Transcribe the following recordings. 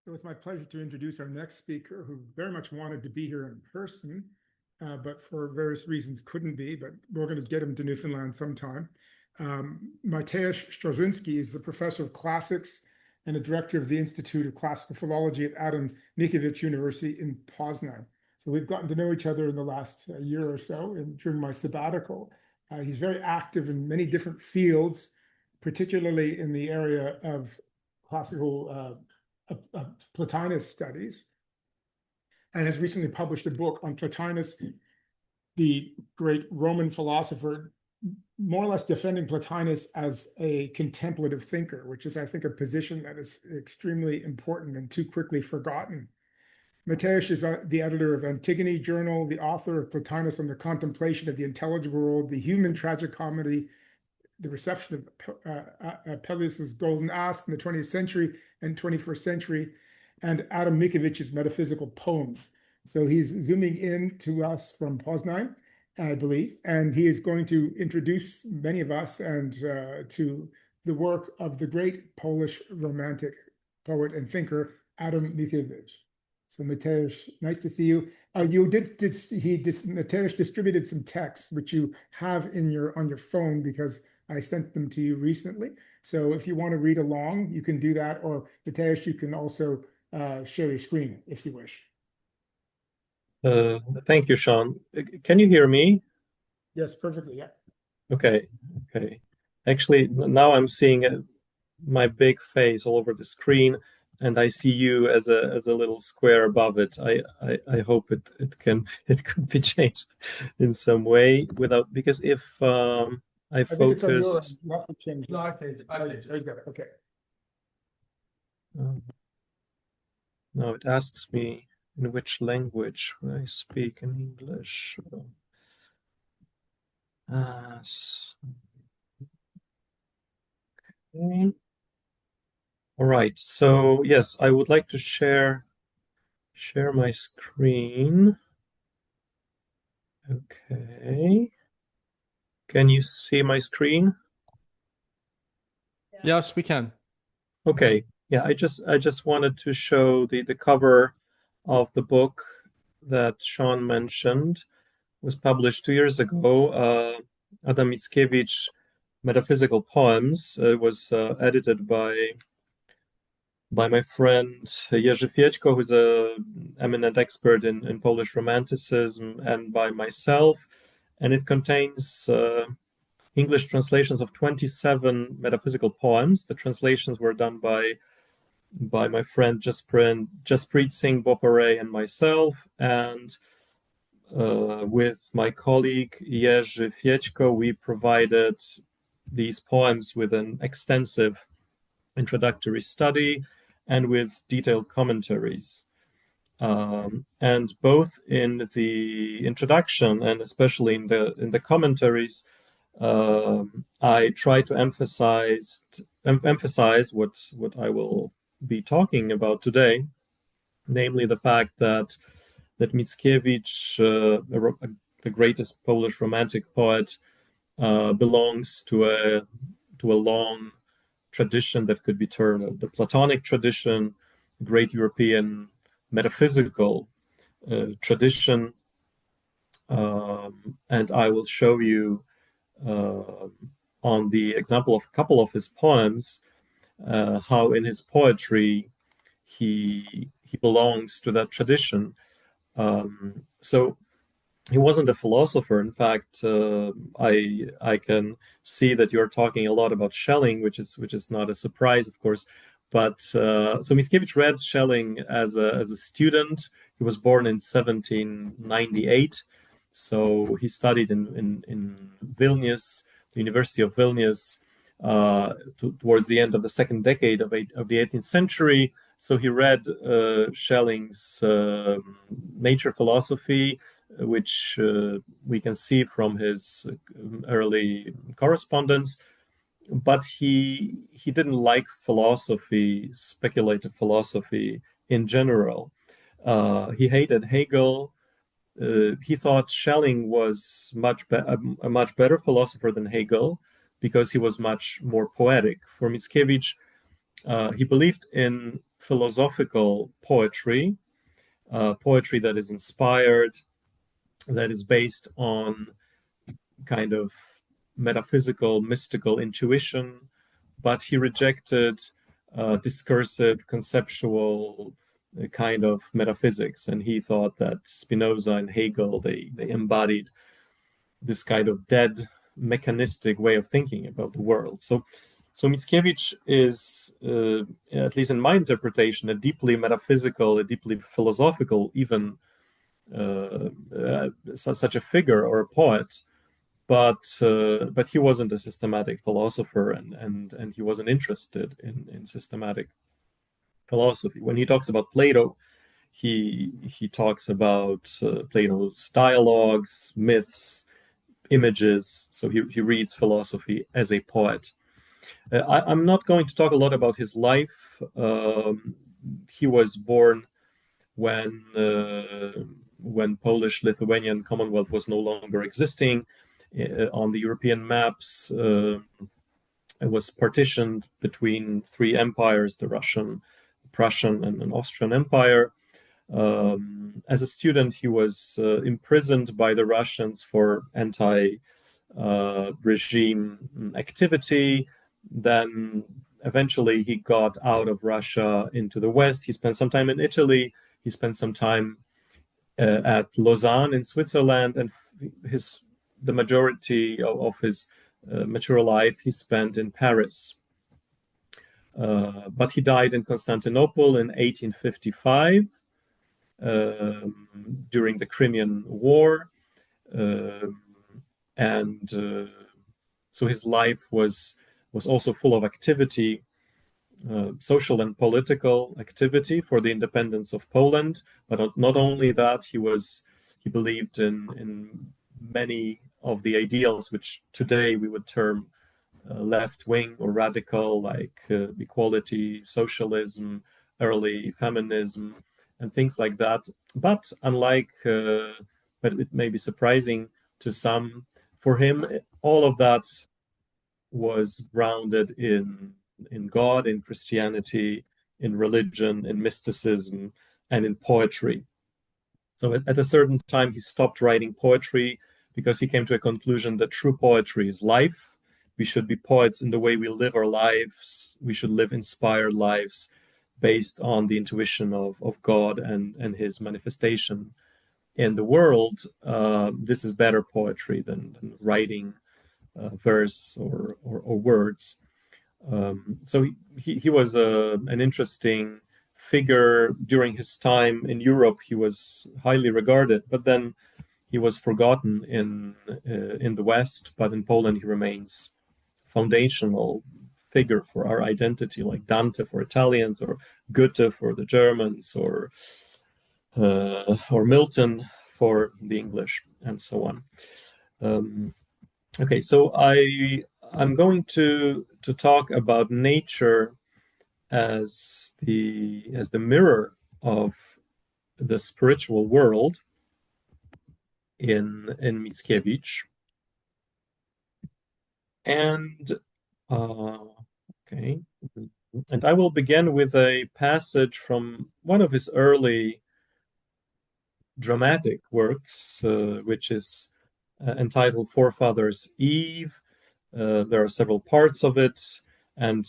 So it's my pleasure to introduce our next speaker, who very much wanted to be here in person, but for various reasons couldn't be, but we're going to get him to Newfoundland sometime. Mateusz Strozinski is the professor of classics and the director of the Institute of Classical Philology at Adam Mickiewicz University in Poznan. So we've gotten to know each other in the last year or so during my sabbatical. He's very active in many different fields, particularly in the area of classical Plotinus studies, and has recently published a book on Plotinus, the great Roman philosopher, more or less defending Plotinus as a contemplative thinker, which is, I think, a position that is extremely important and too quickly forgotten. Mateusz is the editor of Antigone Journal, the author of Plotinus on the Contemplation of the Intelligible World, the Human Tragicomedy, the Reception of Peleus's Golden Ass in the 20th century and 21st century, and Adam Mickiewicz's Metaphysical Poems. So he's zooming in to us from Poznan, I believe, and he is going to introduce many of us and to the work of the great Polish Romantic poet and thinker, Adam Mickiewicz. So Mateusz, nice to see you. Mateusz distributed some texts which you have on your phone because I sent them to you recently. So if you want to read along, you can do that, or Mateusz, you can also share your screen if you wish. Thank you, Sean. Can you hear me? Yes, perfectly, yeah. Okay. Actually, now I'm seeing my big face all over the screen, and I see you as a little square above it. I hope it could be changed in some way because if I think it's on your focus. end. You have to change it. No, I changed it. There you go. Okay. Now it asks me in which language I speak in English. Okay. All right. So yes, I would like to share my screen. Okay. Can you see my screen? Yes, we can. Okay. Yeah, I just wanted to show the cover of the book that Sean mentioned. Was published 2 years ago. Adam Mickiewicz, Metaphysical Poems. It was edited by my friend Jerzy Fiedźko, who's an eminent expert in Polish Romanticism, and by myself. And it contains English translations of 27 metaphysical poems. The translations were done by my friend Jaspreet Singh Bopare and myself, and with my colleague Jerzy Fiedźko, we provided these poems with an extensive introductory study and with detailed commentaries. And both in the introduction and especially in the commentaries, I try to emphasize what I will be talking about today, namely the fact that Mickiewicz, the greatest Polish Romantic poet, belongs to a long tradition that could be termed the Platonic tradition, great European metaphysical tradition, and I will show you on the example of a couple of his poems how in his poetry he belongs to that tradition. So he wasn't a philosopher. In fact, I can see that you're talking a lot about Schelling, which is not a surprise, of course. But so Mickiewicz read Schelling as a student. He was born in 1798, so he studied in Vilnius, the University of Vilnius, towards the end of the second decade of the 18th century. So he read Schelling's nature philosophy, which we can see from his early correspondence. But he didn't like philosophy, speculative philosophy in general. He hated Hegel. He thought Schelling was a much better philosopher than Hegel because he was much more poetic. For Mickiewicz, He believed in philosophical poetry, poetry that is inspired, that is based on kind of metaphysical, mystical intuition, but he rejected discursive, conceptual kind of metaphysics, and he thought that Spinoza and Hegel they embodied this kind of dead, mechanistic way of thinking about the world. So Mickiewicz is, at least in my interpretation, a deeply metaphysical, a deeply philosophical, even such a figure or a poet, but he wasn't a systematic philosopher, and he wasn't interested in systematic philosophy. When he talks about Plato, he talks about Plato's dialogues, myths, images. So he reads philosophy as a poet. I'm not going to talk a lot about his life. He was born when Polish-Lithuanian Commonwealth was no longer existing on the European maps. It was partitioned between three empires: the Russian, Prussian, and an Austrian Empire. As a student, he was imprisoned by the Russians for anti-regime activity. Then eventually he got out of Russia into the West. He spent some time in Italy. He spent some time at Lausanne in Switzerland, and the majority of his mature life he spent in Paris. But he died in Constantinople in 1855 during the Crimean War, and so his life was also full of activity, social and political activity for the independence of Poland. But not only that, he believed in many of the ideals which today we would term left wing or radical, like equality, socialism, early feminism, and things like that. But but it may be surprising to some, for him, all of that was grounded in God, in Christianity, in religion, in mysticism, and in poetry. So at a certain time, he stopped writing poetry because he came to a conclusion that true poetry is life. We should be poets in the way we live our lives. We should live inspired lives based on the intuition of God and his manifestation in the world. This is better poetry than writing verse or words. So he was an interesting figure during his time in Europe. He was highly regarded, but then he was forgotten in the West. But in Poland, he remains foundational figure for our identity, like Dante for Italians, or Goethe for the Germans, or Milton for the English, and so on. Okay, so I'm going to talk about nature as the mirror of the spiritual world in Mickiewicz, and okay, and I will begin with a passage from one of his early dramatic works, which is entitled Forefathers' Eve. There are several parts of it, and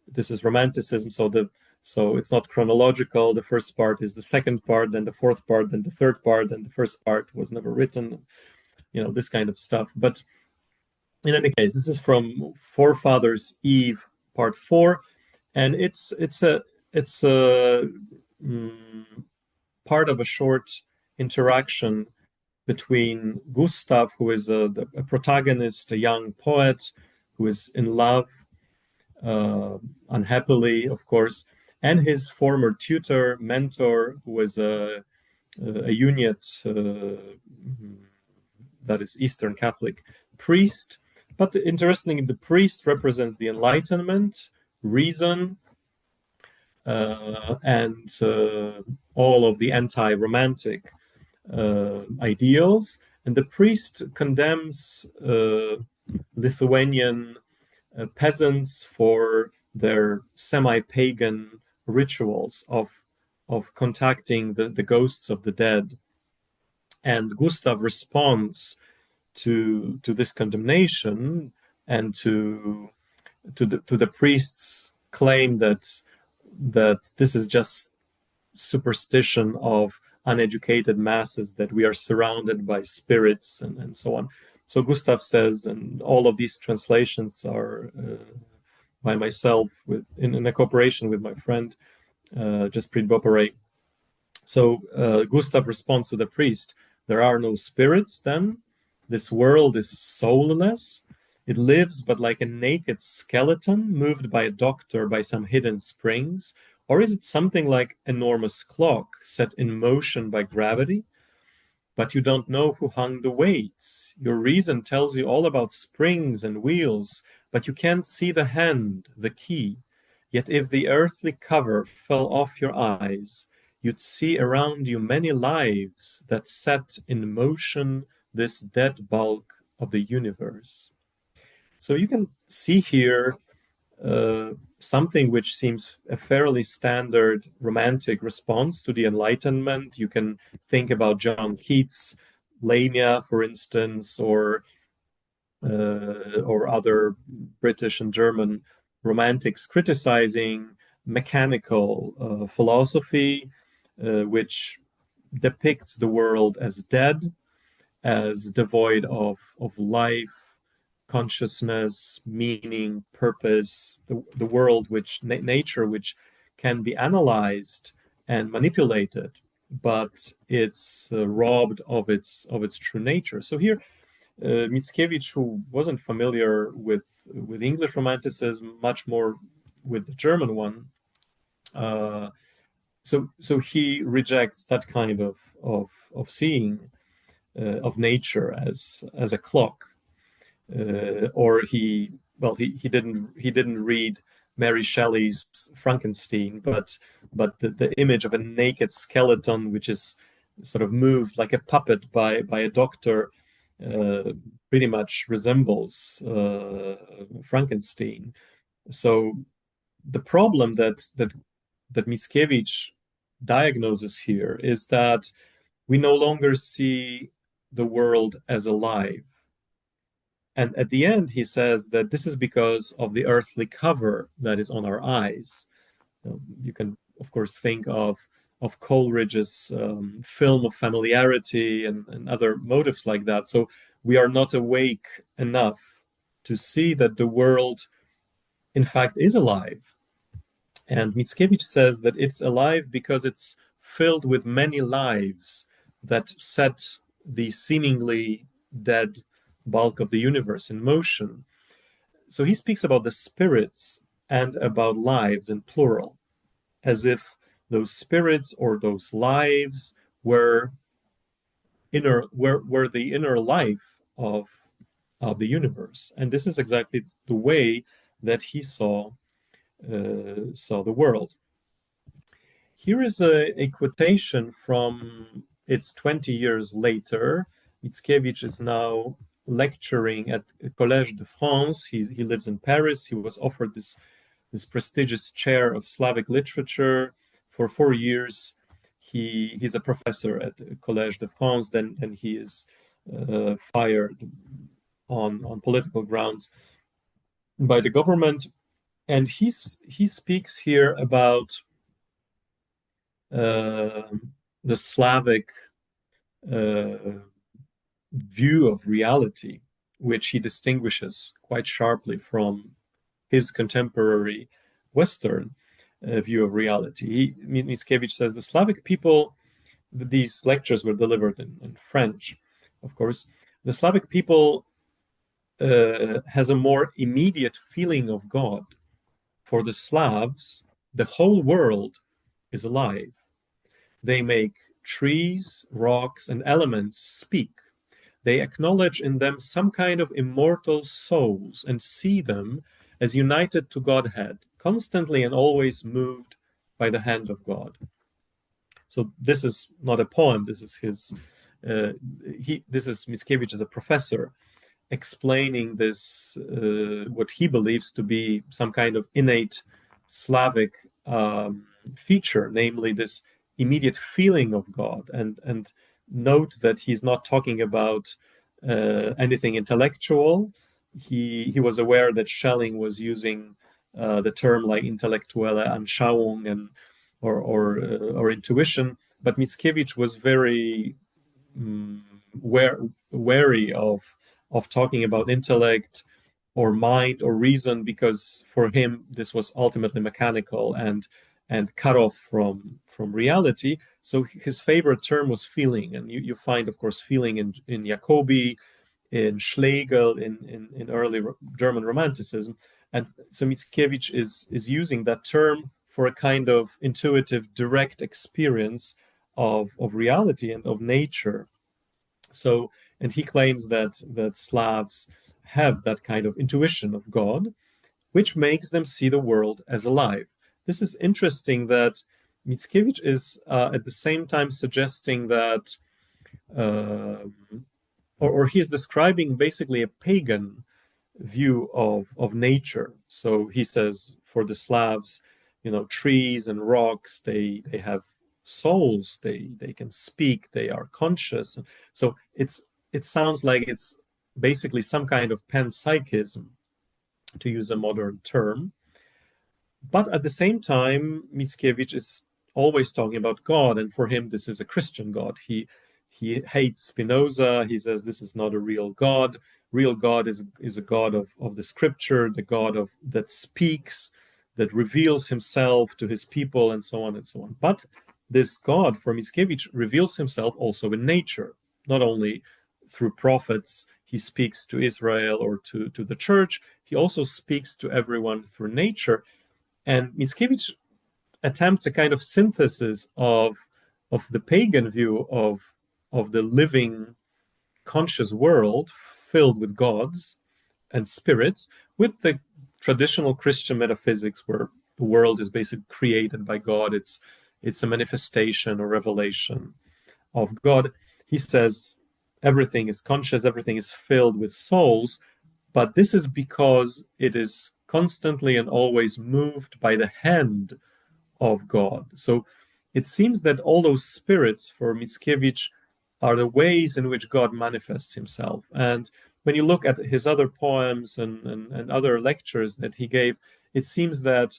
this is romanticism, so it's not chronological. The first part is the second part, then the fourth part, then the third part, and the first part was never written, this kind of stuff. But in any case, this is from Forefathers' Eve, part 4, and it's a part of a short interaction between Gustav, who is a protagonist, a young poet who is in love, unhappily, of course, and his former tutor, mentor, who was a Uniate, that is Eastern Catholic priest. But interestingly, the priest represents the Enlightenment, reason, and all of the anti-romantic ideals. And the priest condemns Lithuanian peasants for their semi-pagan rituals of contacting the ghosts of the dead. And Gustav responds to this condemnation and to the priest's claim that this is just superstition of uneducated masses, that we are surrounded by spirits and so on. So Gustav says, and all of these translations are by myself in a cooperation with my friend Jaspreet Bopare. So Gustav responds to the priest, there are no spirits then? This world is soulless? It lives but like a naked skeleton moved by a doctor by some hidden springs? Or is it something like enormous clock set in motion by gravity? But you don't know who hung the weights. Your reason tells you all about springs and wheels, but you can't see the hand, the key. Yet if the earthly cover fell off your eyes, you'd see around you many lives that set in motion this dead bulk of the universe. So you can see here something which seems a fairly standard romantic response to the Enlightenment. You can think about John Keats' Lamia, for instance, or other British and German romantics criticizing mechanical philosophy, which depicts the world as dead, as devoid of life, consciousness, meaning, purpose, the world, which nature, which can be analyzed and manipulated, but it's robbed of its true nature. So here, Mickiewicz, who wasn't familiar with English Romanticism, much more with the German one, so he rejects that kind of seeing of nature as a clock, or he didn't read Mary Shelley's Frankenstein, but the image of a naked skeleton which is sort of moved like a puppet by a doctor pretty much resembles Frankenstein. So the problem that Mickiewicz diagnoses here is that we no longer see the world as alive. And at the end, he says that this is because of the earthly cover that is on our eyes. You can, of course, think of Coleridge's film of familiarity and other motives like that. So we are not awake enough to see that the world, in fact, is alive. And Mickiewicz says that it's alive because it's filled with many lives that set the seemingly dead bulk of the universe in motion. So he speaks about the spirits and about lives in plural, as if those spirits or those lives were the inner life of the universe. And this is exactly the way that he saw the world. Here is a quotation from it's 20 years later. Mickiewicz is now lecturing at Collège de France. He lives in Paris. He was offered this prestigious chair of Slavic literature for 4 years. He's a professor at Collège de France, and he is fired on political grounds by the government. And he speaks here about the Slavic view of reality, which he distinguishes quite sharply from his contemporary Western view of reality. Mickiewicz says the Slavic people, these lectures were delivered in French, of course. The Slavic people has a more immediate feeling of God. For the Slavs, the whole world is alive. They make trees, rocks, and elements speak. They acknowledge in them some kind of immortal souls and see them as united to Godhead, constantly and always moved by the hand of God. So this is not a poem. This is Mickiewicz as a professor explaining this, what he believes to be some kind of innate Slavic feature, namely this immediate feeling of God. And note that he's not talking about anything intellectual. He was aware that Schelling was using the term like intellektuelle Anschauung and or intuition, but Mickiewicz was very mm, wary of talking about intellect or mind or reason, because for him this was ultimately mechanical and cut off from reality. So his favorite term was feeling, and you find, of course, feeling in Jacobi, in Schlegel, in early German Romanticism. And so Mickiewicz is using that term for a kind of intuitive, direct experience of reality and of nature. So, and he claims that Slavs have that kind of intuition of God, which makes them see the world as alive. This is interesting that Mickiewicz is at the same time suggesting that, uh, or he's describing basically a pagan view of nature. So he says for the Slavs, trees and rocks, they have souls, they can speak, they are conscious. So it sounds like it's basically some kind of panpsychism, to use a modern term. But at the same time, Mickiewicz is always talking about God, and for him, this is a Christian God. He hates Spinoza. He says this is not a real God. Real God is a God of the Scripture, the God of that speaks, that reveals Himself to His people, and so on and so on. But this God, for Mickiewicz, reveals Himself also in nature, not only through prophets. He speaks to Israel or to the church. He also speaks to everyone through nature. And Mickiewicz attempts a kind of synthesis of the pagan view of the living conscious world filled with gods and spirits, with the traditional Christian metaphysics where the world is basically created by God. It's a manifestation or revelation of God. He says everything is conscious, everything is filled with souls, but this is because it is constantly and always moved by the hand of God. So it seems that all those spirits for Mickiewicz are the ways in which God manifests Himself. And when you look at his other poems and other lectures that he gave, it seems that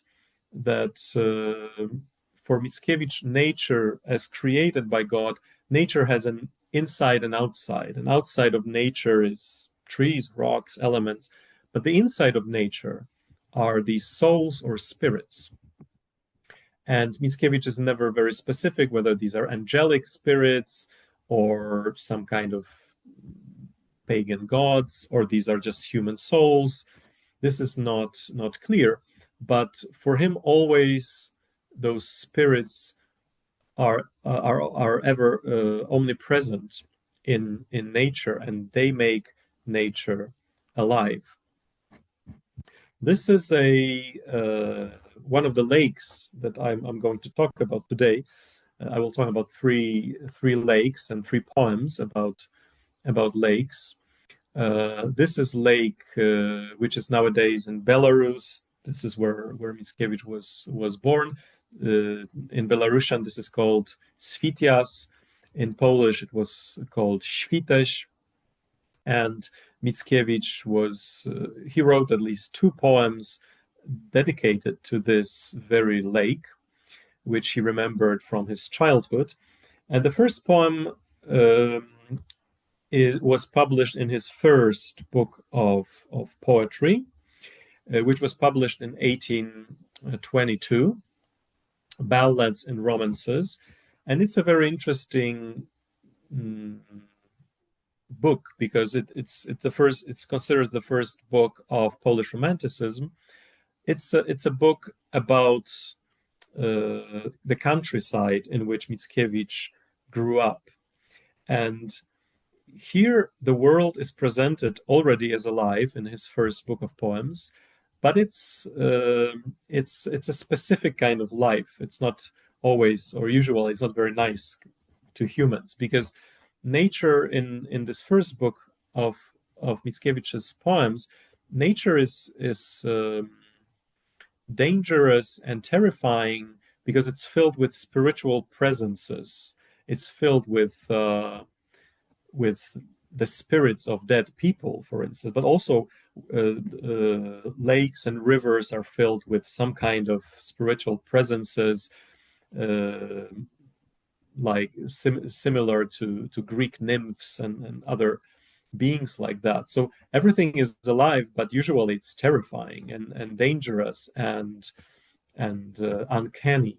for Mickiewicz, nature as created by God, nature has an inside and outside. And outside of nature is trees, rocks, elements, but the inside of nature are these souls or spirits. And Mickiewicz is never very specific whether these are angelic spirits or some kind of pagan gods, or these are just human souls. This is not clear. But for him, always those spirits are ever omnipresent in nature, and they make nature alive. This is a one of the lakes that I'm going to talk about today. I will talk about three lakes and three poems about lakes. This is lake which is nowadays in Belarus. This is where Mickiewicz was born. In Belarusian, this is called Svitias. In Polish, it was called Świteś. And Mickiewicz he wrote at least two poems dedicated to this very lake, which he remembered from his childhood. And the first poem was published in his first book of poetry, which was published in 1822, Ballads and Romances. And it's a very interesting book because it's considered the first book of Polish Romanticism. It's a book about the countryside in which Mickiewicz grew up, and here the world is presented already as alive in his first book of poems, but it's a specific kind of life. It's not always, or usually, it's not very nice to humans, because nature in this first book of Mickiewicz's poems, nature is dangerous and terrifying because it's filled with spiritual presences. It's filled with the spirits of dead people, for instance, but also lakes and rivers are filled with some kind of spiritual presences, uh, like similar to Greek nymphs and other beings like that. So everything is alive, but usually it's terrifying and dangerous and uncanny.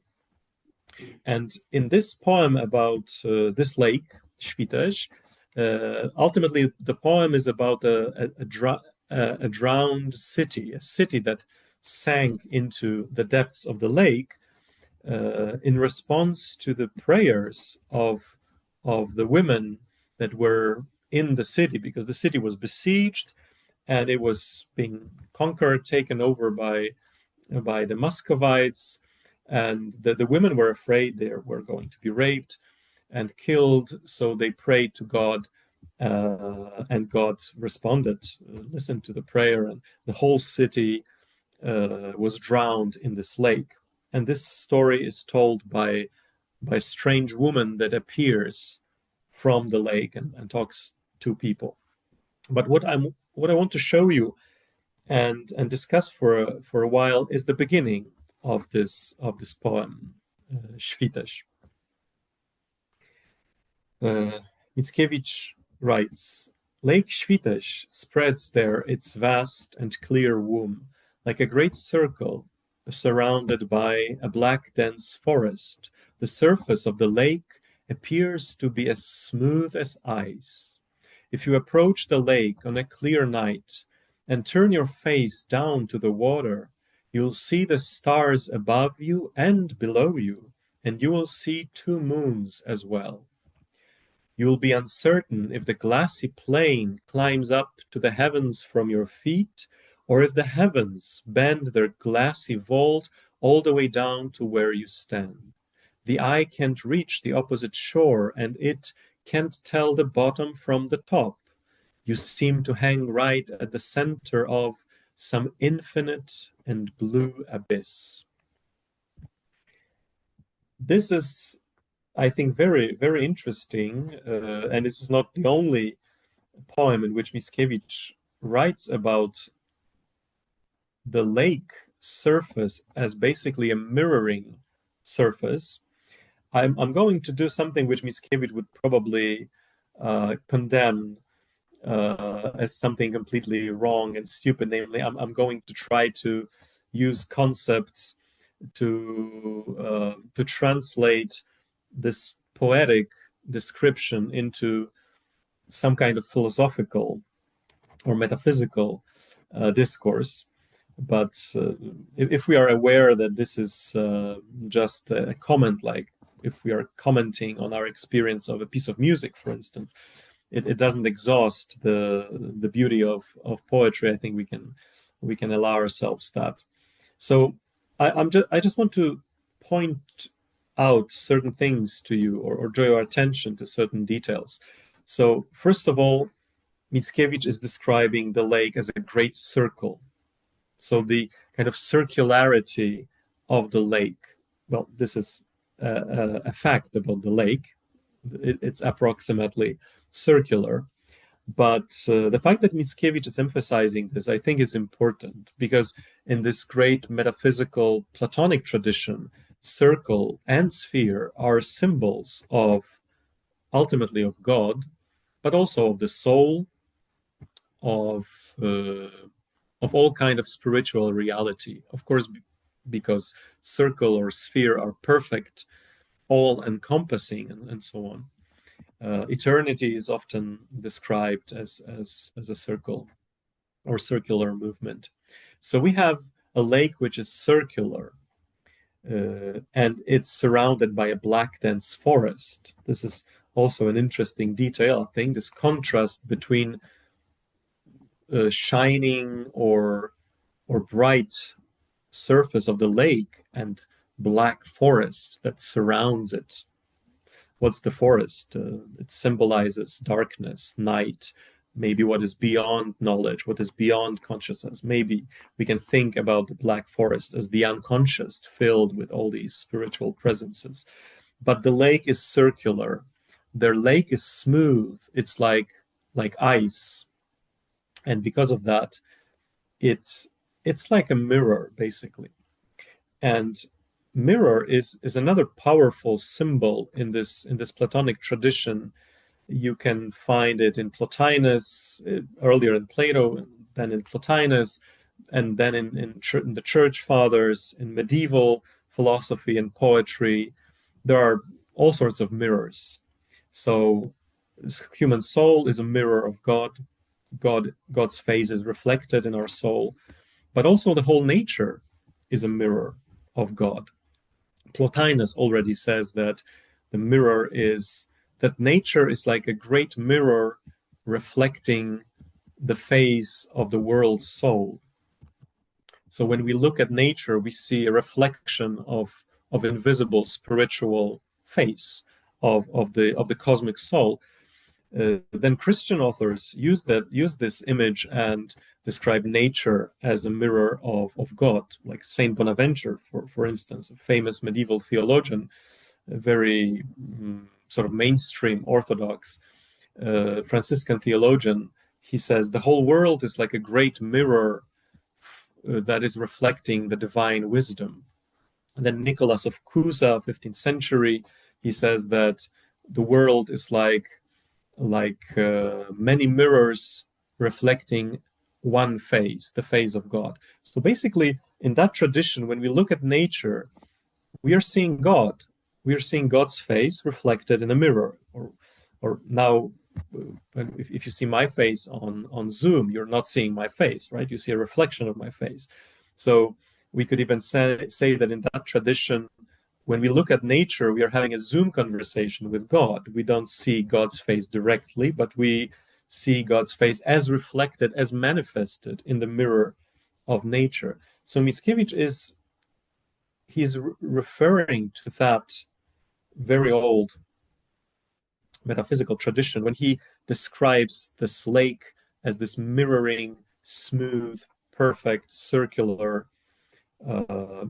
And in this poem about this lake, Świteś, ultimately the poem is about a drowned city, a city that sank into the depths of the lake in response to the prayers of the women that were in the city, because the city was besieged and it was being conquered, taken over by the Muscovites, and the women were afraid they were going to be raped and killed. So they prayed to God, and God responded, listened to the prayer, and the whole city was drowned in this lake. And this story is told by a strange woman that appears from the lake and talks to people. But what I want to show you and discuss for a while is the beginning of this poem, Świteś. Mickiewicz writes, Lake Świteś spreads there its vast and clear womb, like a great circle surrounded by a black dense forest. The surface of the lake appears to be as smooth as ice. If you approach the lake on a clear night and turn your face down to the water, you'll see the stars above you and below you, and you will see 2 moons as well. You will be uncertain if the glassy plain climbs up to the heavens from your feet, or if the heavens bend their glassy vault all the way down to where you stand. The eye can't reach the opposite shore, and it can't tell the bottom from the top. You seem to hang right at the center of some infinite and blue abyss. This is, I think, very, very interesting, and this is not the only poem in which Mickiewicz writes about the lake surface as basically a mirroring surface. I'm going to do something which Mickiewicz would probably condemn as something completely wrong and stupid. Namely, I'm going to try to use concepts to translate this poetic description into some kind of philosophical or metaphysical discourse. But if we are aware that this is just a comment, like if we are commenting on our experience of a piece of music, for instance, it doesn't exhaust the beauty of poetry. I think we can allow ourselves that. So I just want to point out certain things to you, or draw your attention to certain details. So first of all, Mickiewicz is describing the lake as a great circle. So the kind of circularity of the lake. Well, this is a fact about the lake. It's approximately circular. But the fact that Mickiewicz is emphasizing this, I think, is important, because in this great metaphysical Platonic tradition, circle and sphere are symbols of, ultimately, of God, but also of the soul, of all kind of spiritual reality. Of course, because circle or sphere are perfect, all-encompassing, and so on. Eternity is often described as a circle or circular movement. So we have a lake which is circular, and it's surrounded by a black dense forest. This is also an interesting detail, I think, this contrast between shining or bright surface of the lake and black forest that surrounds it. What's the forest? It symbolizes darkness, night, maybe what is beyond knowledge, what is beyond consciousness. Maybe we can think about the Black Forest as the unconscious, filled with all these spiritual presences. But the lake is circular. Their lake is smooth. It's like ice, and because of that, it's like a mirror, basically. And mirror is another powerful symbol in this Platonic tradition. You can find it in Plotinus, earlier in Plato, then in Plotinus, and then in the Church Fathers, in medieval philosophy and poetry. There are all sorts of mirrors. So, human soul is a mirror of God. God's face is reflected in our soul, but also the whole nature is a mirror of God. Plotinus already says that the mirror is that nature is like a great mirror reflecting the face of the world's soul. So when we look at nature, we see a reflection of invisible spiritual face of the cosmic soul. Then Christian authors use this image and describe nature as a mirror of God, like Saint Bonaventure, for instance, a famous medieval theologian, a very sort of mainstream Orthodox Franciscan theologian. He says the whole world is like a great mirror that is reflecting the divine wisdom. And then Nicholas of Cusa, 15th century, he says that the world is like many mirrors reflecting one face, the face of God. So basically, in that tradition, when we look at nature, we are seeing God. We are seeing God's face reflected in a mirror. Or now, if you see my face on Zoom, you're not seeing my face, right? You see a reflection of my face. So we could even say that in that tradition, when we look at nature, we are having a Zoom conversation with God. We don't see God's face directly, but we see God's face as reflected, as manifested in the mirror of nature. So Mickiewicz he's referring to that very old metaphysical tradition when he describes this lake as this mirroring, smooth, perfect, circular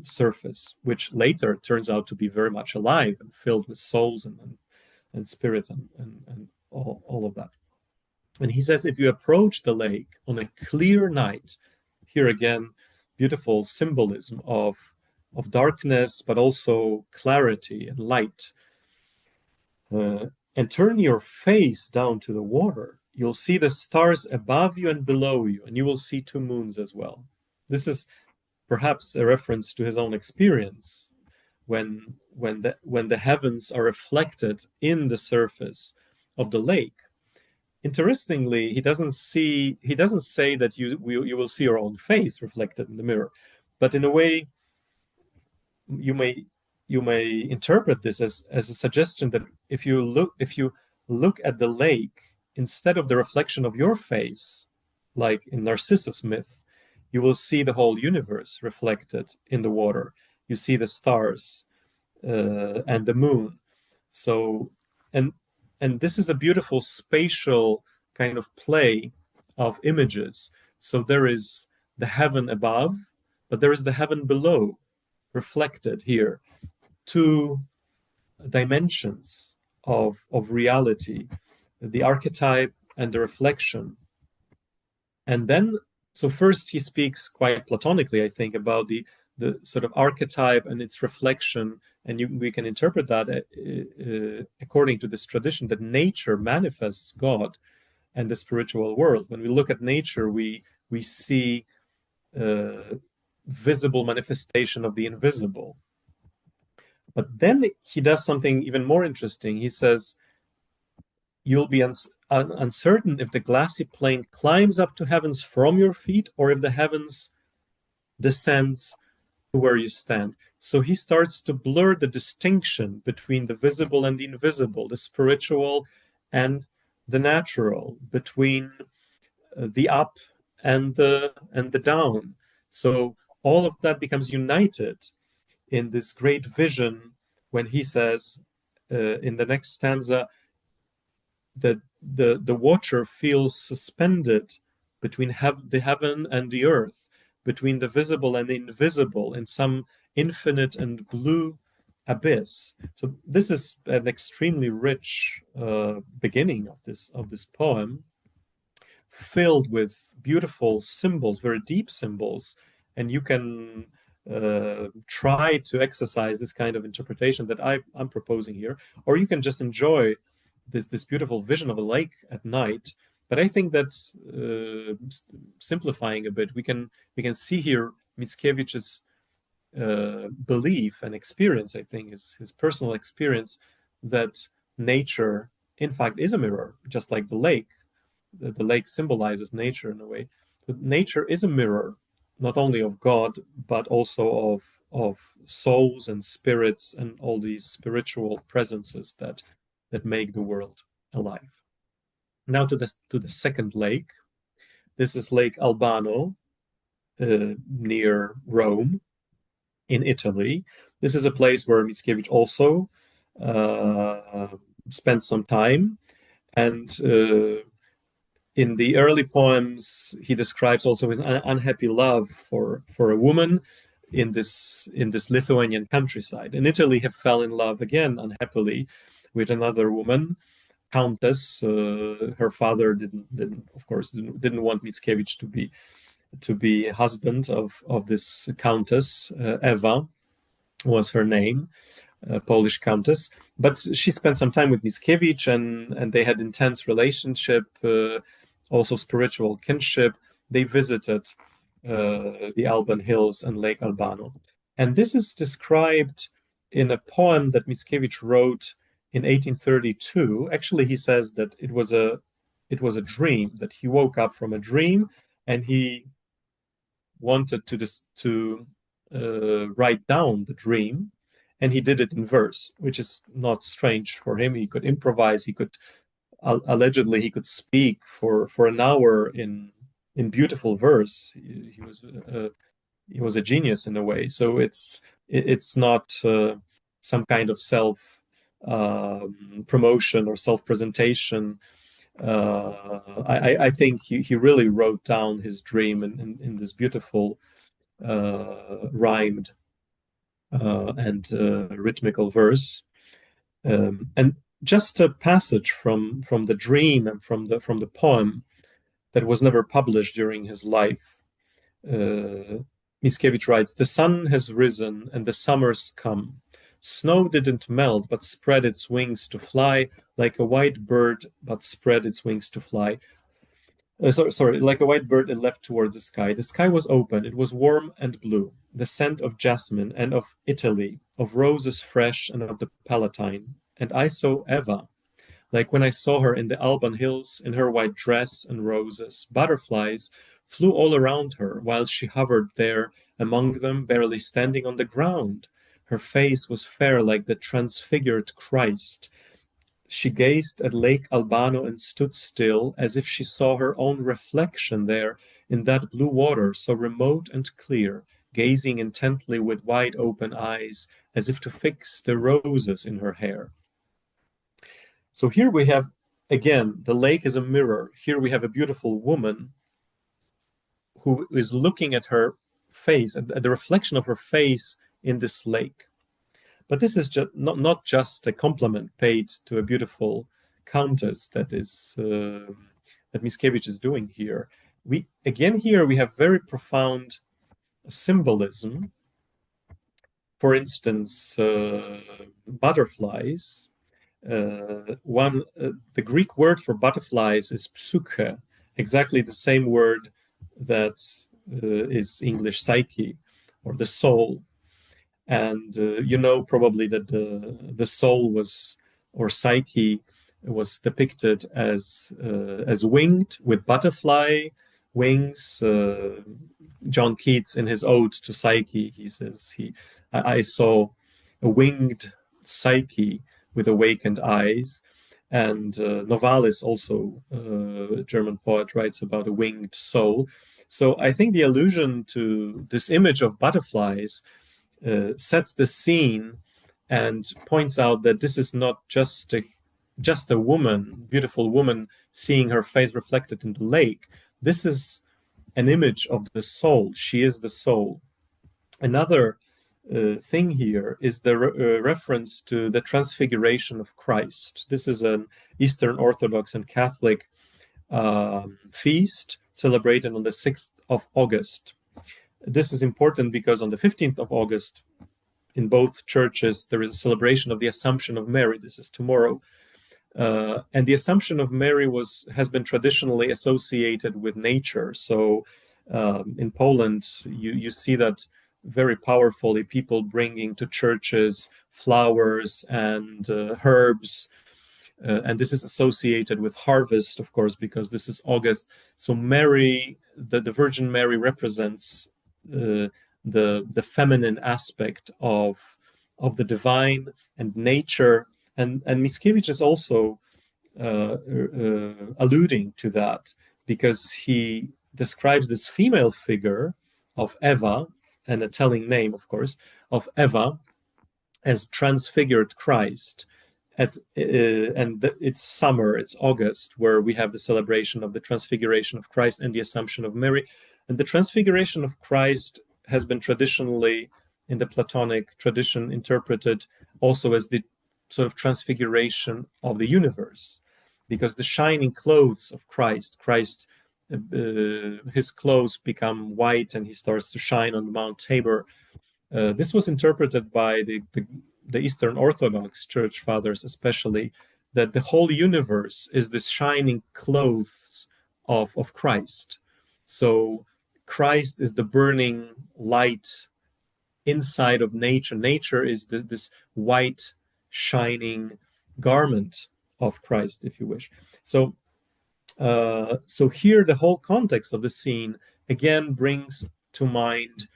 surface, which later turns out to be very much alive and filled with souls and spirits and all of that. And he says if you approach the lake on a clear night, here again, beautiful symbolism of darkness, but also clarity and light, and turn your face down to the water, you'll see the stars above you and below you, and you will see two moons as well. This is perhaps a reference to his own experience when the heavens are reflected in the surface of the lake. Interestingly, he doesn't say that you will see your own face reflected in the mirror, but in a way, you may interpret this as a suggestion that if you look at the lake instead of the reflection of your face, like in Narcissus myth, you will see the whole universe reflected in the water. You see the stars and the moon. So, and this is a beautiful spatial kind of play of images. So there is the heaven above, but there is the heaven below, reflected here. Two dimensions of reality, the archetype and the reflection. And then, so first he speaks quite platonically, I think, about the sort of archetype and its reflection, and we can interpret that according to this tradition that nature manifests God and the spiritual world. When we look at nature, we see visible manifestation of the invisible. But then he does something even more interesting. He says, you'll be uncertain if the glassy plain climbs up to heavens from your feet or if the heavens descends to where you stand. So he starts to blur the distinction between the visible and the invisible, the spiritual and the natural, between the up and the down. So all of that becomes united in this great vision when he says in the next stanza, the water feels suspended between the heaven and the earth, between the visible and the invisible, in some infinite and blue abyss. So this is an extremely rich beginning of this poem, filled with beautiful symbols, very deep symbols, and you can try to exercise this kind of interpretation that I'm proposing here, or you can just enjoy this beautiful vision of a lake at night. But I think that simplifying a bit, we can see here Mickiewicz's belief and experience. I think his personal experience that nature, in fact, is a mirror, just like the lake. The lake symbolizes nature in a way. But nature is a mirror, not only of God, but also of souls and spirits and all these spiritual presences that make the world alive. Now to the second lake. This is Lake Albano, near Rome, in Italy. This is a place where Mickiewicz also spent some time, and in the early poems, he describes also his unhappy love for a woman in this Lithuanian countryside. In Italy, he fell in love again unhappily with another woman, countess. Her father didn't want Mickiewicz to be husband of this countess. Eva was her name, Polish countess. But she spent some time with Mickiewicz, and they had intense relationship, also spiritual kinship. They visited the Alban Hills and Lake Albano. And this is described in a poem that Mickiewicz wrote in 1832. Actually, he says that it was a dream, that he woke up from a dream and he wanted to write down the dream, and he did it in verse, which is not strange for him. He could improvise. He could allegedly he could speak for an hour in beautiful verse. He was a genius in a way. So it's not some kind of self promotion or self presentation. I think he really wrote down his dream in this beautiful rhymed and rhythmical verse. And just a passage from the dream and from the poem that was never published during his life. Mickiewicz writes, "The sun has risen and the summer's come. Snow didn't melt, but spread its wings to fly, like a white bird, but spread its wings to fly." Sorry, like a white bird, it leapt towards the sky. The sky was open, it was warm and blue. The scent of jasmine and of Italy, of roses fresh and of the Palatine. And I saw Eva, like when I saw her in the Alban Hills, in her white dress and roses. Butterflies flew all around her, while she hovered there among them, barely standing on the ground. Her face was fair like the transfigured Christ. She gazed at Lake Albano and stood still, as if she saw her own reflection there in that blue water, so remote and clear, gazing intently with wide open eyes, as if to fix the roses in her hair. So here we have, again, the lake is a mirror. Here we have a beautiful woman who is looking at her face, at the reflection of her face in this lake. But this is just not just a compliment paid to a beautiful countess that Mickiewicz is doing here. Here we have very profound symbolism. For instance, butterflies. The Greek word for butterflies is psyche, exactly the same word that is English psyche, or the soul. And you know probably that the soul was, or psyche, was depicted as winged, with butterfly wings. John Keats, in his ode to Psyche, he says, I saw a winged Psyche with awakened eyes. And Novalis, also a German poet, writes about a winged soul. So I think the allusion to this image of butterflies sets the scene and points out that this is not just just a woman, beautiful woman, seeing her face reflected in the lake. This is an image of the soul. She is the soul. Another thing here is the reference to the transfiguration of Christ. This is an Eastern Orthodox and Catholic feast celebrated on the 6th of August. This is important because on the 15th of August, in both churches, there is a celebration of the Assumption of Mary. This is tomorrow. And the Assumption of Mary has been traditionally associated with nature. So in Poland, you see that very powerfully, people bringing to churches flowers and herbs. And this is associated with harvest, of course, because this is August. So Mary, the Virgin Mary, represents the feminine aspect of the divine and nature, and Mickiewicz is also alluding to that because he describes this female figure of Eva, and a telling name, of course, of Eva as transfigured Christ. It's summer, it's August, where we have the celebration of the transfiguration of Christ and the Assumption of Mary. And the transfiguration of Christ has been traditionally, in the Platonic tradition, interpreted also as the sort of transfiguration of the universe, because the shining clothes of Christ, his clothes become white and he starts to shine on Mount Tabor. This was interpreted by the Eastern Orthodox Church Fathers, especially, that the whole universe is this shining clothes of Christ. So Christ is the burning light inside of nature. Nature is this white, shining garment of Christ, if you wish. So here the whole context of the scene again brings to mind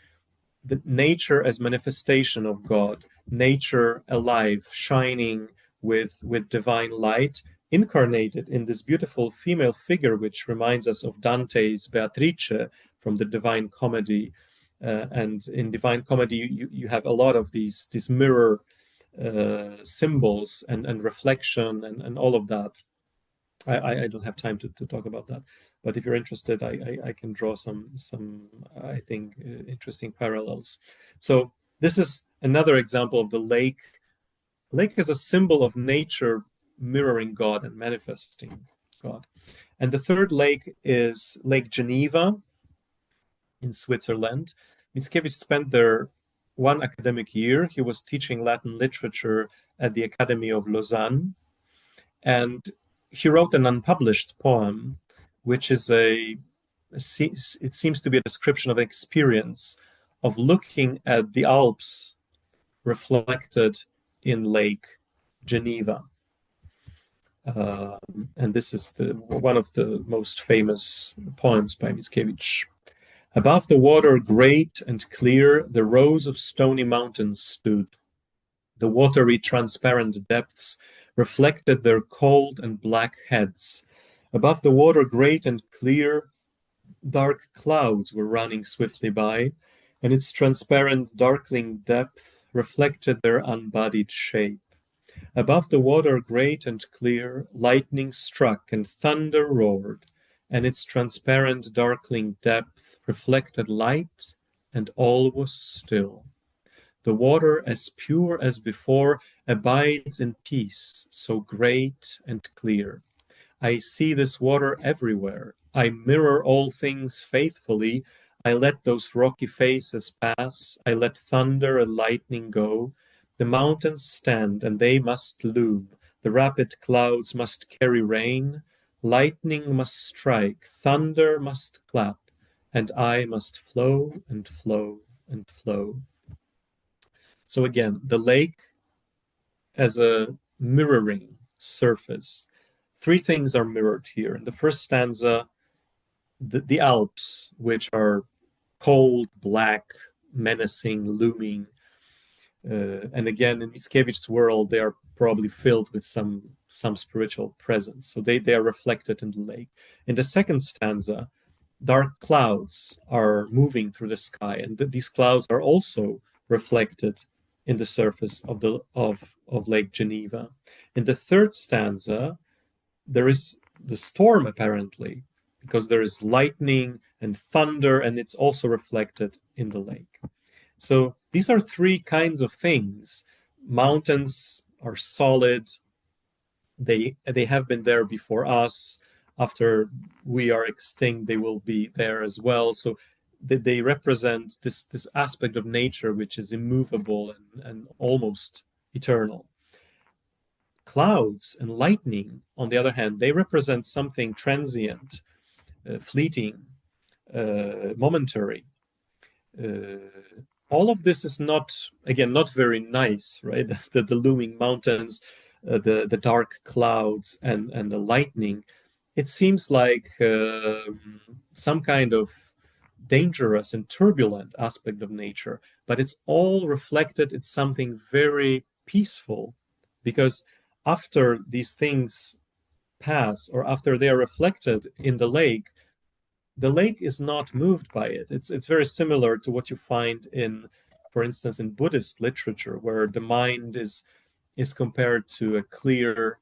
the nature as manifestation of God, nature alive, shining with divine light, incarnated in this beautiful female figure, which reminds us of Dante's Beatrice from the Divine Comedy. And in Divine Comedy, you have a lot of these mirror symbols and reflection and all of that. I don't have time to talk about that, but if you're interested, I can draw some I think interesting parallels. So this is another example of the lake. Lake is a symbol of nature mirroring God and manifesting God. And the third lake is Lake Geneva in Switzerland. Mickiewicz spent there one academic year. He was teaching Latin literature at the Academy of Lausanne, and he wrote an unpublished poem, which is it seems to be a description of experience of looking at the Alps reflected in Lake Geneva. And this is one of the most famous poems by Mickiewicz. Above the water, great and clear, the rows of stony mountains stood. The watery, transparent depths reflected their cold and black heads. Above the water, great and clear, dark clouds were running swiftly by, and its transparent, darkling depth reflected their unbodied shape. Above the water, great and clear, lightning struck and thunder roared, and its transparent, darkling depth reflected light, and all was still. The water, as pure as before, abides in peace, so great and clear. I see this water everywhere. I mirror all things faithfully. I let those rocky faces pass. I let thunder and lightning go. The mountains stand, and they must loom. The rapid clouds must carry rain. Lightning must strike. Thunder must clap. And I must flow and flow and flow. So again, the lake as a mirroring surface. Three things are mirrored here. In the first stanza, the Alps, which are cold, black, menacing, looming. And again, in Mickiewicz's world, they are probably filled with some spiritual presence. So they are reflected in the lake. In the second stanza, dark clouds are moving through the sky, and these clouds are also reflected in the surface of Lake Geneva. In the third stanza, there is the storm apparently, because there is lightning and thunder, and it's also reflected in the lake. So these are three kinds of things. Mountains are solid. They have been there before us. After we are extinct, they will be there as well. So they represent this aspect of nature which is immovable and almost eternal. Clouds and lightning, on the other hand, they represent something transient, fleeting, momentary. All of this is not, again, not very nice, right? The looming mountains, the dark clouds, and the lightning. It seems like some kind of dangerous and turbulent aspect of nature, but it's all reflected in something very peaceful, because after these things pass, or after they are reflected in the lake is not moved by it. It's very similar to what you find in, for instance, in Buddhist literature, where the mind is compared to a clear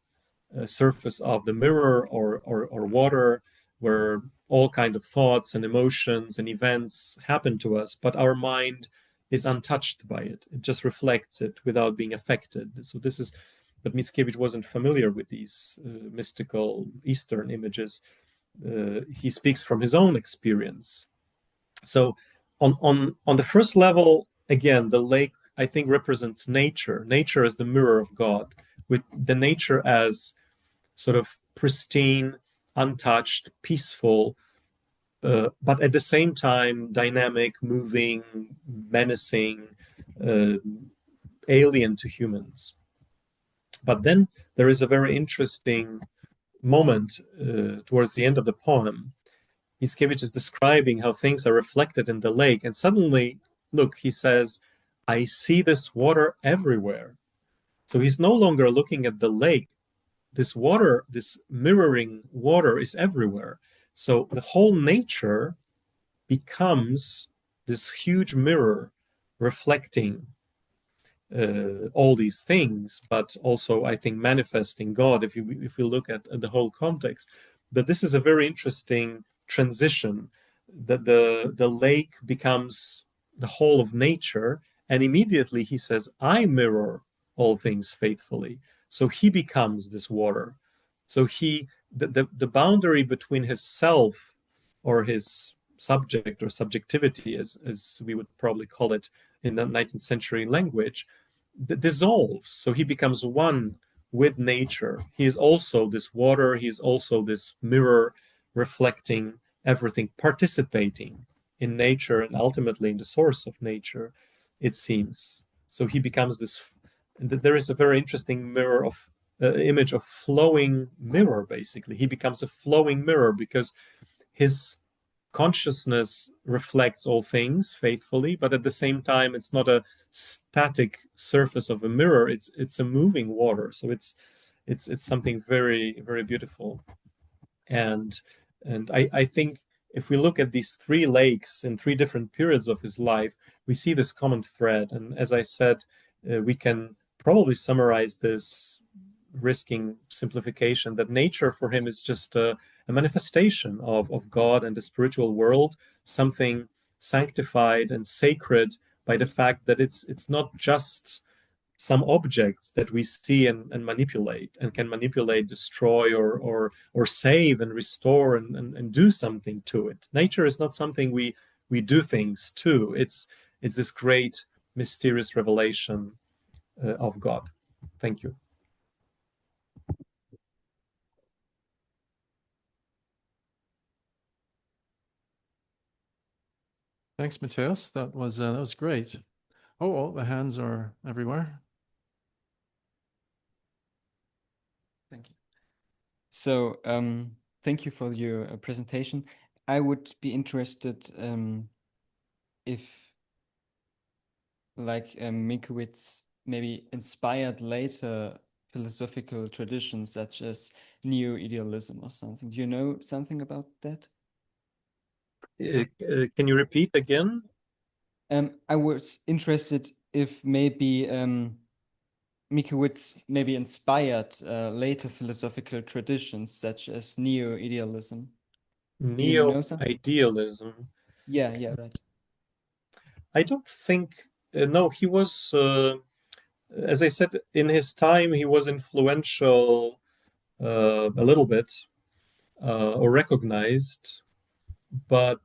surface of the mirror, or water, where all kind of thoughts and emotions and events happen to us, but our mind is untouched by it. It just reflects it without being affected. So this is, but Mickiewicz wasn't familiar with these mystical Eastern images. He speaks from his own experience. So on the first level, again, the lake, I think, represents nature. Nature as the mirror of God, with the nature as sort of pristine, untouched, peaceful, but at the same time dynamic, moving, menacing, uh, alien to humans. But then there is a very interesting moment towards the end of the poem. Mickiewicz is describing how things are reflected in the lake, and suddenly, look, he says, I see this water everywhere. So he's no longer looking at the lake. This water, this mirroring water, is everywhere. So the whole nature becomes this huge mirror reflecting all these things, but also, I think, manifesting God, if we look at the whole context. But this is a very interesting transition, that the lake becomes the whole of nature, and immediately he says, I mirror all things faithfully. So he becomes this water. So the boundary between his self, or his subject, or subjectivity, as we would probably call it in the 19th century language, dissolves. So he becomes one with nature. He is also this water, he is also this mirror reflecting everything, participating in nature, and ultimately in the source of nature, it seems. So he becomes this. There is a very interesting mirror of image of flowing mirror. Basically, he becomes a flowing mirror because his consciousness reflects all things faithfully, but at the same time, it's not a static surface of a mirror. It's a moving water. So it's something very, very beautiful. And I think if we look at these three lakes in three different periods of his life, we see this common thread. And as I said, we can probably summarize this, risking simplification, that nature for him is just a manifestation of God and the spiritual world, something sanctified and sacred by the fact that it's not just some objects that we see and manipulate, and can manipulate, destroy, or save and restore, and do something to it. Nature is not something we do things to. It's this great mysterious revelation of God. Thank you. Thanks, Matthias. That was great. Oh, the hands are everywhere. Thank you. So, thank you for your presentation. I would be interested if, like, Minkiewicz maybe inspired later philosophical traditions such as neo-idealism or something. Do you know something about that? Can you repeat again? I was interested if maybe Mickiewicz maybe inspired later philosophical traditions such as neo-idealism. Do you know something? Neo-idealism. Yeah, right. I don't think, no, he was, as I said, in his time, he was influential a little bit or recognized, but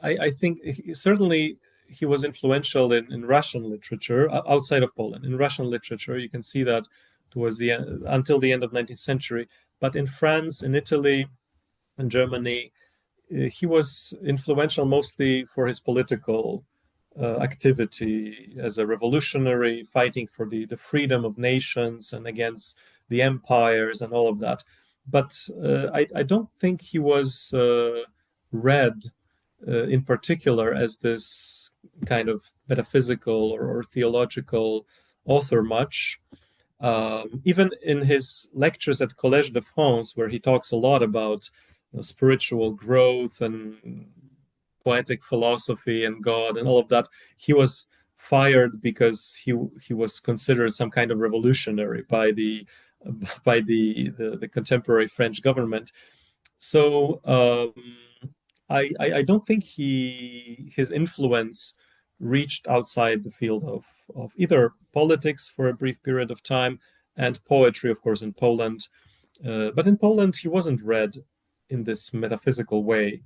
I think certainly he was influential in Russian literature outside of Poland. In Russian literature, you can see that towards the end, until the end of 19th century. But in France, in Italy, in Germany, he was influential mostly for his political activity as a revolutionary, fighting for the freedom of nations and against the empires and all of that. But I don't think he was read in particular as this kind of metaphysical or theological author much. Even in his lectures at Collège de France, where he talks a lot about spiritual growth and poetic philosophy and God and all of that, he was fired because he was considered some kind of revolutionary by the contemporary French government. So I don't think his influence reached outside the field of either politics for a brief period of time and poetry, of course, in Poland. But in Poland, he wasn't read in this metaphysical way.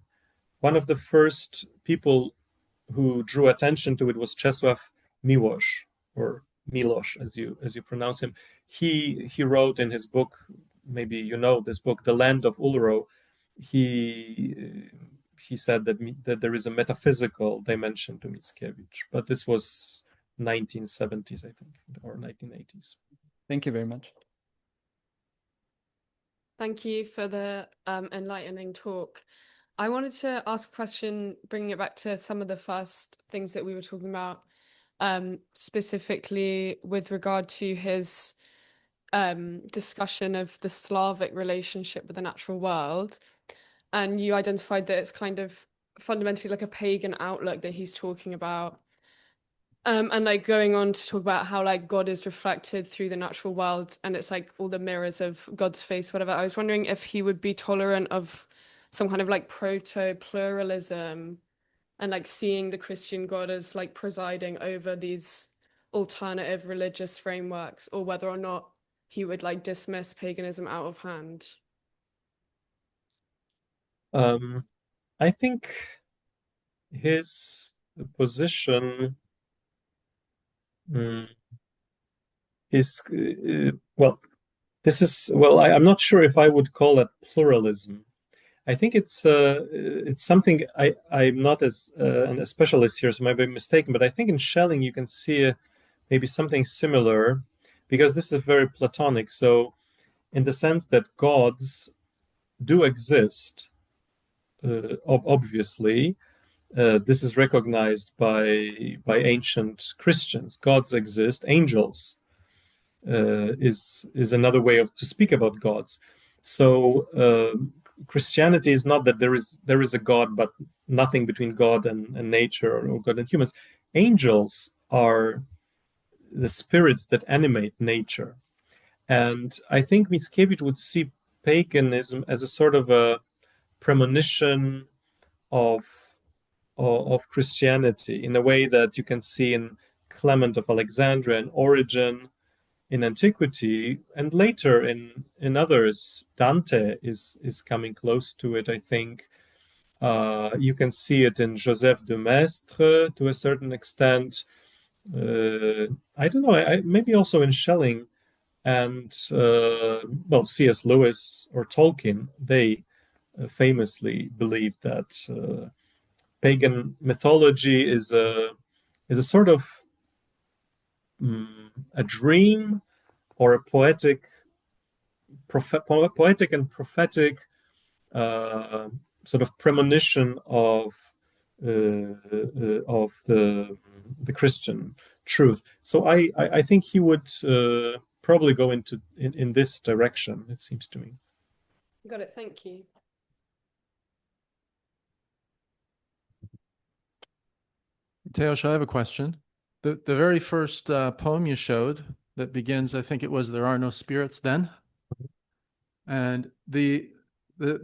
One of the first people who drew attention to it was Czesław Miłosz, or Milosz, as you pronounce him. He wrote in his book, maybe you know this book, The Land of Ulro. He said that there is a metaphysical dimension to Mickiewicz, but this was 1970s, I think, or 1980s. Thank you very much. Thank you for the enlightening talk. I wanted to ask a question, bringing it back to some of the first things that we were talking about, specifically with regard to his discussion of the Slavic relationship with the natural world. And you identified that it's kind of fundamentally like a pagan outlook that he's talking about. And like going on to talk about how like God is reflected through the natural world and it's like all the mirrors of God's face, whatever. I was wondering if he would be tolerant of some kind of like proto-pluralism and like seeing the Christian God as like presiding over these alternative religious frameworks, or whether or not he would like dismiss paganism out of hand. I think his position is well. This is I'm not sure if I would call it pluralism. I think it's something I'm not as a specialist here, so I might be mistaken. But I think in Schelling you can see maybe something similar, because this is very Platonic. So, in the sense that gods do exist, obviously, this is recognized by ancient Christians. Gods exist. Angels is another way to speak about gods. So Christianity is not that there is a God, but nothing between God and nature, or God and humans. Angels are the spirits that animate nature, and I think Mickiewicz would see paganism as a sort of a premonition of Christianity, in a way that you can see in Clement of Alexandria and Origen in antiquity, and later in others. Dante is coming close to it, I think. You can see it in Joseph de Maistre to a certain extent. I don't know, maybe also in Schelling, and C.S. Lewis or Tolkien. They famously believed that pagan mythology is a sort of a dream or a poetic and prophetic sort of premonition of the Christian truth. So I think he would probably go in this direction, it seems to me. Got it. Thank you. Mateusz, I have a question. The very first poem you showed that begins, I think it was, "There are no spirits then," and the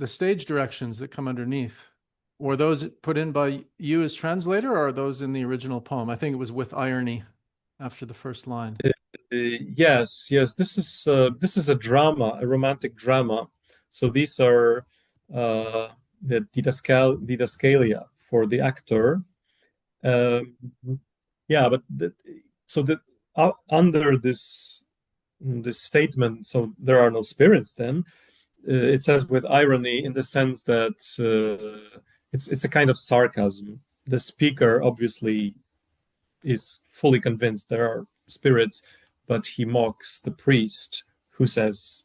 stage directions that come underneath, were those put in by you as translator, or are those in the original poem? I think it was "with irony" after the first line. Yes, yes. This is a drama, a romantic drama. So these are the didascalia for the actor. Um, yeah, but so the under this statement, so there are no spirits. Then it says with irony in the sense that it's a kind of sarcasm. The speaker obviously is fully convinced there are spirits, but he mocks the priest who says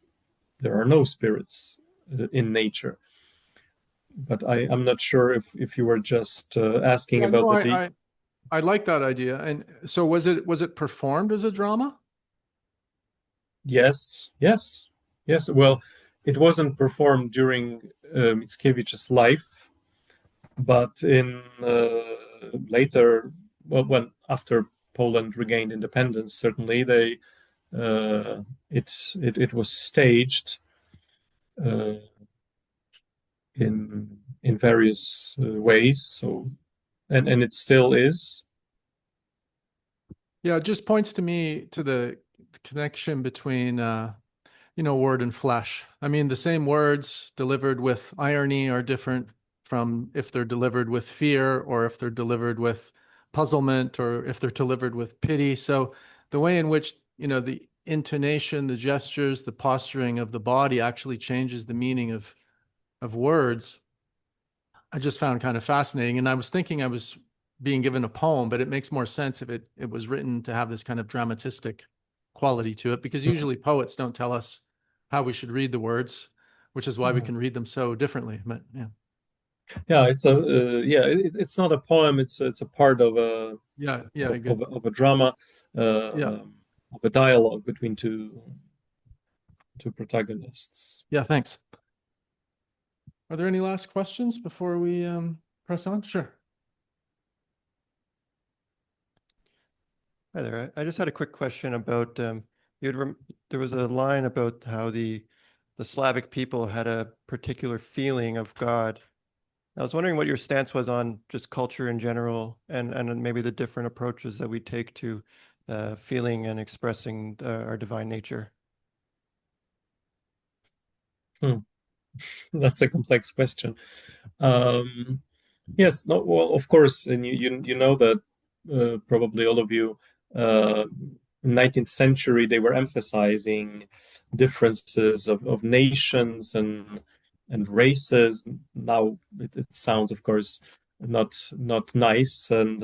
there are no spirits in nature. But I'm not sure if you were just asking Yeah, about no, the I like that idea. And so was it performed as a drama? Yes, yes, yes. Well, it wasn't performed during Mickiewicz's life, but in later, well, when after Poland regained independence, certainly they it was staged uh, in various ways. So and it still is. Yeah, it just points to me to the connection between word and flesh. I mean, the same words delivered with irony are different from if they're delivered with fear, or if they're delivered with puzzlement, or if they're delivered with pity. So the way in which, the intonation, the gestures, the posturing of the body actually changes the meaning of words, I just found kind of fascinating. And I was thinking I was being given a poem, but it makes more sense if it was written to have this kind of dramatistic quality to it, because usually poets don't tell us how we should read the words, which is why we can read them so differently. But yeah. Yeah, it's not a poem. It's a part of a Yeah, good. of a drama, Yeah. of a dialogue between two protagonists. Yeah, thanks. Are there any last questions before we press on? Sure. Hi there. I just had a quick question about there was a line about how the Slavic people had a particular feeling of God. I was wondering what your stance was on just culture in general, and maybe the different approaches that we take to feeling and expressing our divine nature. That's a complex question. Yes, no, well, of course, and you know that probably all of you. 19th century, they were emphasizing differences of nations and races. Now it sounds, of course, not nice, and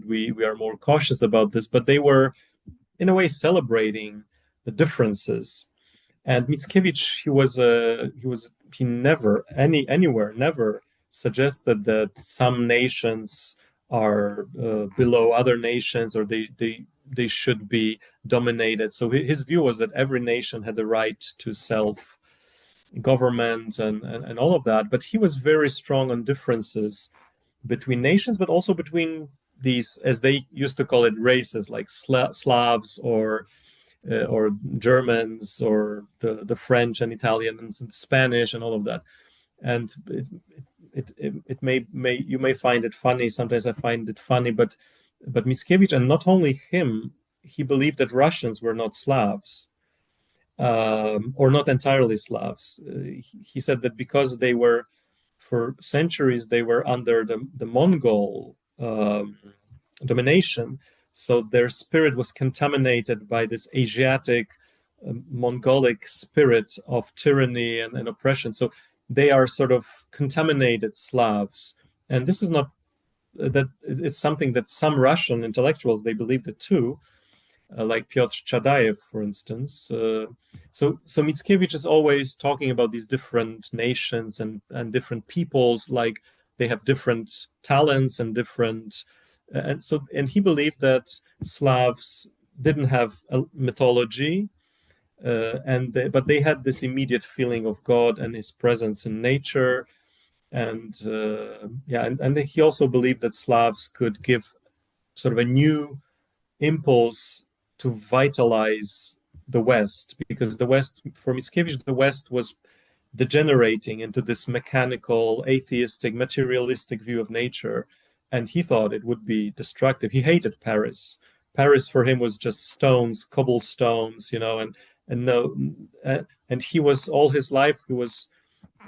we are more cautious about this. But they were, in a way, celebrating the differences. And Mickiewicz, he never never suggested that some nations are below other nations, or they should be dominated. So his view was that every nation had the right to self government and all of that. But he was very strong on differences between nations, but also between these, as they used to call it, races, like Slavs or Germans, or the French and Italians and Spanish and all of that. And it may you may find it funny. Sometimes I find it funny, but Mickiewicz, and not only him, he believed that Russians were not Slavs, or not entirely Slavs. He said that because they were, for centuries, they were under the Mongol domination, so their spirit was contaminated by this Asiatic, Mongolic spirit of tyranny and oppression. So they are sort of contaminated Slavs. And this is not that it's something that some Russian intellectuals, they believed it too, like Pyotr Chadaev, for instance. So Mickiewicz is always talking about these different nations and different peoples, like they have different talents and different, and he believed that Slavs didn't have a mythology, but they had this immediate feeling of God and His presence in nature, and he also believed that Slavs could give sort of a new impulse to vitalize the West, because the West, for Mickiewicz, the West was degenerating into this mechanical, atheistic, materialistic view of nature, and he thought it would be destructive. He hated Paris. Paris for him was just stones, cobblestones, and no, and he was all his life he was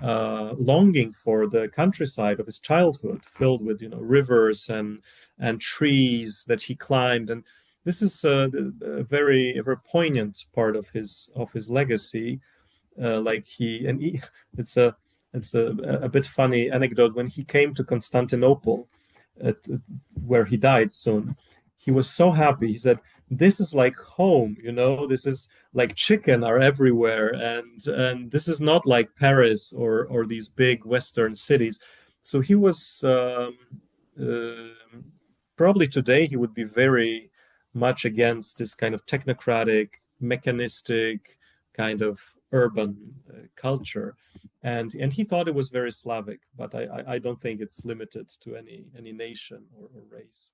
longing for the countryside of his childhood, filled with rivers and trees that he climbed. And this is a very poignant part of his legacy. It's a bit funny anecdote. When he came to Constantinople, where he died soon, he was so happy. He said, "This is like home, this is like chicken are everywhere, and this is not like Paris or these big Western cities." So he was probably today he would be very much against this kind of technocratic, mechanistic kind of urban culture, and he thought it was very Slavic, but I don't think it's limited to any nation or race.